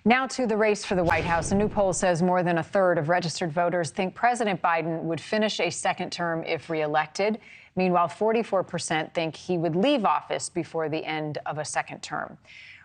Now to the race for the White House. A new poll says more than a third of registered voters think President Biden would finish a second term if reelected. Meanwhile, 44% think he would leave office before the end of a second term.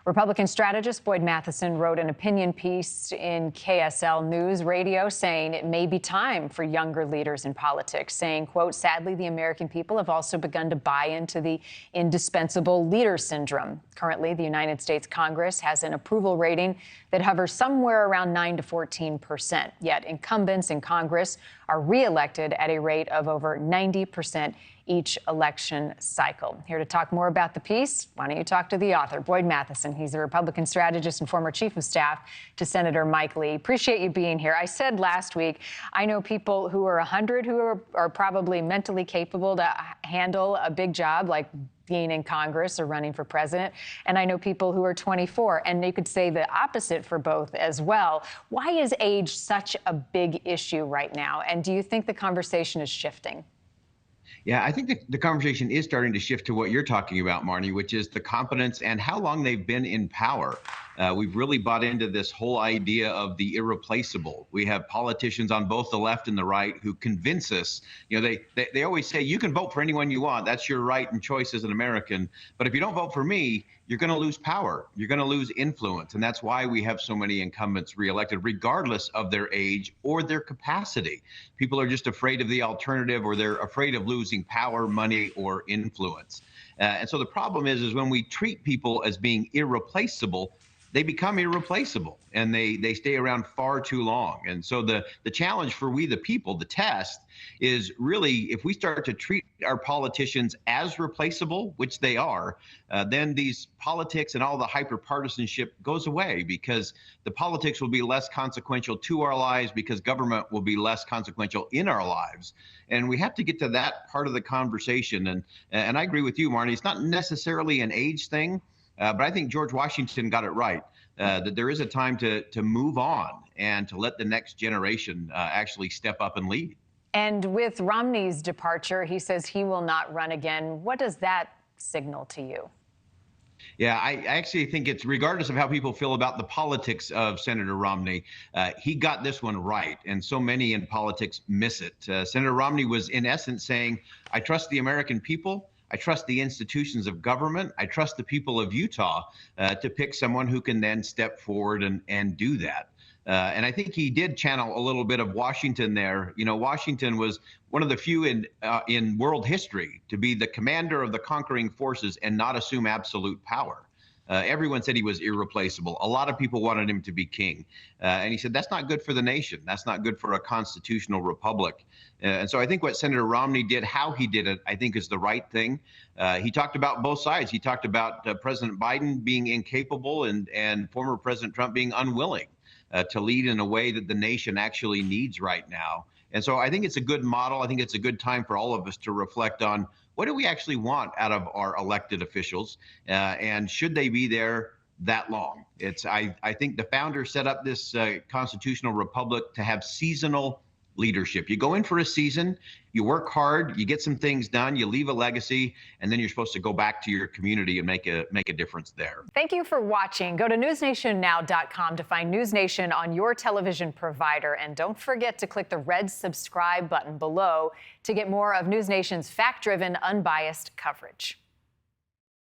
Republican strategist Boyd Matheson wrote an opinion piece in KSL News Radio saying it may be time for younger leaders in politics, saying, quote, sadly, the American people have also begun to buy into the indispensable leader syndrome. Currently, the United States Congress has an approval rating that hovers somewhere around 9 to 14%. Yet incumbents in Congress are reelected at a rate of over 90% each election cycle. Here to talk more about the piece, why don't you talk to the author, Boyd Matheson. He's a Republican strategist and former chief of staff to Senator Mike Lee. Appreciate you being here. I said last week, I know people who are 100 who are probably mentally capable to handle a big job like being in Congress or running for president. And I know people who are 24, and you could say the opposite for both as well. Why is age such a big issue right now? And do you think the conversation is shifting? Yeah, I think the conversation is starting to shift to what you're talking about, Marni, which is the competence and how long they've been in power. We've really bought into this whole idea of the irreplaceable. We have politicians on both the left and the right who convince us, they always say, you can vote for anyone you want. That's your right and choice as an American. But if you don't vote for me, you're going to lose power. You're going to lose influence. And that's why we have so many incumbents reelected, regardless of their age or their capacity. People are just afraid of the alternative, or they're afraid of losing power, money, or influence. And so the problem is when we treat people as being irreplaceable, they become irreplaceable, and they stay around far too long. And so the challenge for we the people, the test, is really if we start to treat our politicians as replaceable, which they are, then these politics and all the hyper-partisanship goes away, because the politics will be less consequential to our lives, because government will be less consequential in our lives. And we have to get to that part of the conversation. And I agree with you, Marni. It's not necessarily an age thing. But I think George Washington got it right, that there is a time to move on and to let the next generation actually step up and lead. And with Romney's departure, he says he will not run again. What does that signal to you? Yeah, I actually think it's, regardless of how people feel about the politics of Senator Romney, he got this one right. And so many in politics miss it. Senator Romney was, in essence, saying, I trust the American people. I trust the institutions of government. I trust the people of Utah to pick someone who can then step forward and do that. And I think he did channel a little bit of Washington there. You know, Washington was one of the few in world history to be the commander of the conquering forces and not assume absolute power. Everyone said he was irreplaceable. A lot of people wanted him to be king. And he said, that's not good for the nation. That's not good for a constitutional republic. And so I think what Senator Romney did, how he did it, I think is the right thing. He talked about both sides. He talked about President Biden being incapable and former President Trump being unwilling to lead in a way that the nation actually needs right now. And so I think it's a good model. I think it's a good time for all of us to reflect on, what do we actually want out of our elected officials, and should they be there that long? I think the founders set up this constitutional republic to have seasonal leadership. You go in for a season, you work hard, you get some things done, you leave a legacy, and then you're supposed to go back to your community and make a difference there. Thank you for watching. Go to newsnationnow.com to find NewsNation on your television provider. And don't forget to click the red subscribe button below to get more of NewsNation's fact-driven, unbiased coverage.